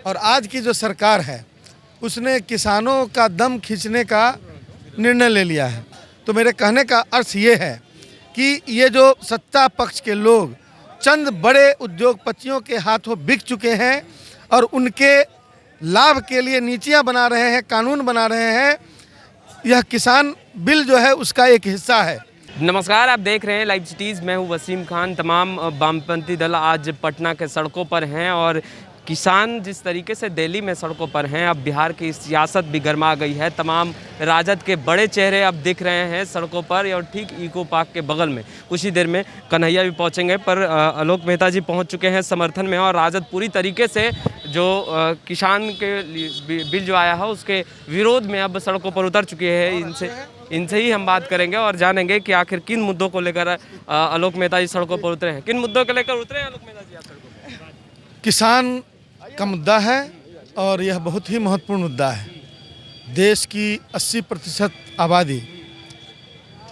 और आज की जो सरकार है उसने किसानों का दम खींचने का निर्णय ले लिया है। तो मेरे कहने का अर्थ ये है कि ये जो सत्ता पक्ष के लोग चंद बड़े उद्योगपतियों के हाथों बिक चुके हैं और उनके लाभ के लिए नीतियां बना रहे हैं, कानून बना रहे हैं, यह किसान बिल जो है उसका एक हिस्सा है। नमस्कार, आप देख रहे हैं लाइव सिटीज़। मैं हूं वसीम खान। तमाम वामपंथी दल आज पटना के सड़कों पर हैं और किसान जिस तरीके से दिल्ली में सड़कों पर हैं, अब बिहार की सियासत भी गर्मा गई है। तमाम राजद के बड़े चेहरे अब दिख रहे हैं सड़कों पर और ठीक इको पार्क के बगल में कुछ ही देर में कन्हैया भी पहुंचेंगे, पर आलोक मेहता जी पहुंच चुके हैं समर्थन में। और राजद पूरी तरीके से जो किसान के बिल जो आया है उसके विरोध में अब सड़कों पर उतर चुके हैं। इनसे ही हम बात करेंगे और जानेंगे कि आखिर किन मुद्दों को लेकर आलोक मेहता जी सड़कों पर उतरे हैं। किन मुद्दों को लेकर उतरे हैं आलोक मेहता जी आप सड़कों पर? किसान का मुद्दा है और यह बहुत ही महत्वपूर्ण मुद्दा है। देश की 80% आबादी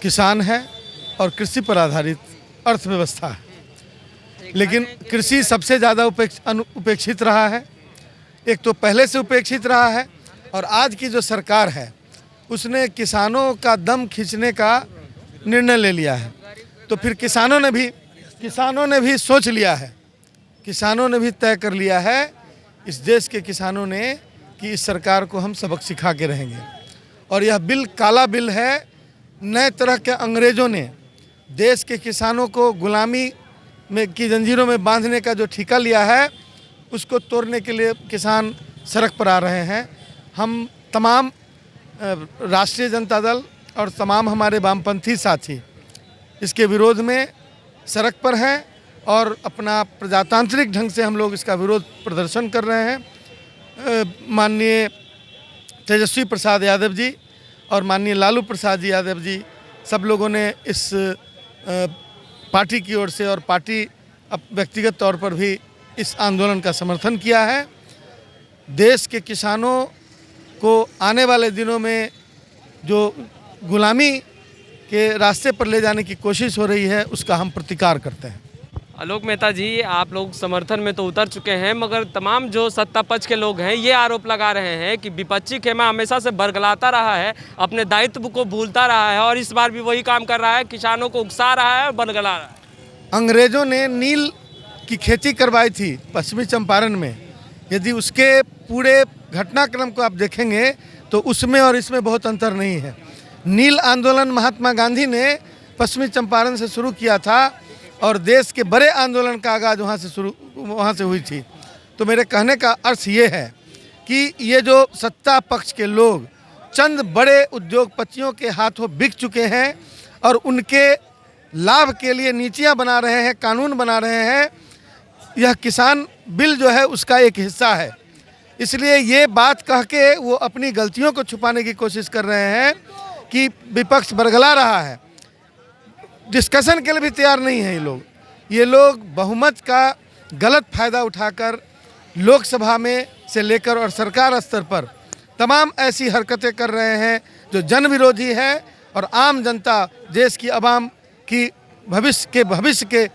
किसान है और कृषि पर आधारित अर्थव्यवस्था है, लेकिन कृषि सबसे ज़्यादा उपेक्षित रहा है। एक तो पहले से उपेक्षित रहा है और आज की जो सरकार है उसने किसानों का दम खींचने का निर्णय ले लिया है। तो फिर किसानों ने भी सोच लिया है, किसानों ने भी तय कर लिया है, इस देश के किसानों ने, कि इस सरकार को हम सबक सिखा के रहेंगे। और यह बिल काला बिल है। नए तरह के अंग्रेज़ों ने देश के किसानों को गुलामी में की जंजीरों में बांधने का जो ठेका लिया है उसको तोड़ने के लिए किसान सड़क पर आ रहे हैं। हम तमाम राष्ट्रीय जनता दल और तमाम हमारे वामपंथी साथी इसके विरोध में सड़क पर हैं और अपना प्रजातांत्रिक ढंग से हम लोग इसका विरोध प्रदर्शन कर रहे हैं। माननीय तेजस्वी प्रसाद यादव जी और माननीय लालू प्रसाद जी यादव जी सब लोगों ने इस पार्टी की ओर से और पार्टी व्यक्तिगत तौर पर भी इस आंदोलन का समर्थन किया है। देश के किसानों को आने वाले दिनों में जो गुलामी के रास्ते पर ले जाने की कोशिश हो रही है उसका हम प्रतिकार करते हैं। आलोक मेहता जी, आप लोग समर्थन में तो उतर चुके हैं, मगर तमाम जो सत्ता पक्ष के लोग हैं ये आरोप लगा रहे हैं कि विपक्षी खेमा हमेशा से बरगलाता रहा है, अपने दायित्व को भूलता रहा है और इस बार भी वही काम कर रहा है, किसानों को उकसा रहा है और बरगला रहा है। अंग्रेज़ों ने नील की खेती करवाई थी पश्चिमी चंपारण में। यदि उसके पूरे घटनाक्रम को आप देखेंगे तो उसमें और इसमें बहुत अंतर नहीं है। नील आंदोलन महात्मा गांधी ने पश्चिमी चंपारण से शुरू किया था और देश के बड़े आंदोलन का आगाज़ वहाँ से हुई थी। तो मेरे कहने का अर्थ ये है कि ये जो सत्ता पक्ष के लोग चंद बड़े उद्योगपतियों के हाथों बिक चुके हैं और उनके लाभ के लिए नीतियाँ बना रहे हैं, कानून बना रहे हैं, यह किसान बिल जो है उसका एक हिस्सा है। इसलिए ये बात कह के वो अपनी गलतियों को छुपाने की कोशिश कर रहे हैं कि विपक्ष बरगला रहा है। डिस्कशन के लिए भी तैयार नहीं है ये लोग बहुमत का गलत फ़ायदा उठाकर लोकसभा में से लेकर और सरकार स्तर पर तमाम ऐसी हरकतें कर रहे हैं जो जन विरोधी है और आम जनता, देश की आवाम की भविष्य के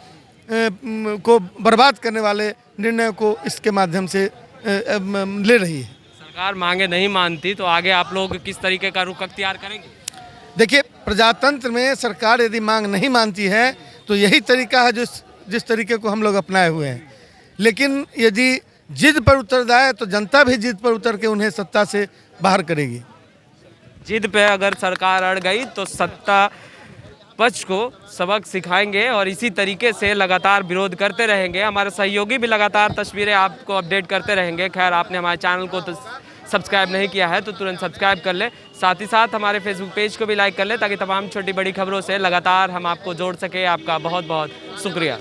को बर्बाद करने वाले निर्णयों को इसके माध्यम से ले रही है। सरकार मांगे नहीं मानती तो आगे आप लोग किस तरीके का रुख अख्तियार करेंगे? देखिए, प्रजातंत्र में सरकार यदि मांग नहीं मानती है तो यही तरीका है जिस तरीके को हम लोग अपनाए हुए हैं। लेकिन यदि जिद पर उतर जाए तो जनता भी जिद पर उतर के उन्हें सत्ता से बाहर करेगी। जिद पे अगर सरकार अड़ गई तो सत्ता पक्ष को सबक सिखाएंगे और इसी तरीके से लगातार विरोध करते रहेंगे। हमारे सहयोगी भी लगातार तस्वीरें आपको अपडेट करते रहेंगे। खैर, आपने हमारे चैनल को तो सब्सक्राइब नहीं किया है तो तुरंत सब्सक्राइब कर ले, साथ ही साथ हमारे फेसबुक पेज को भी लाइक कर ले ताकि तमाम छोटी बड़ी खबरों से लगातार हम आपको जोड़ सके। आपका बहुत बहुत शुक्रिया।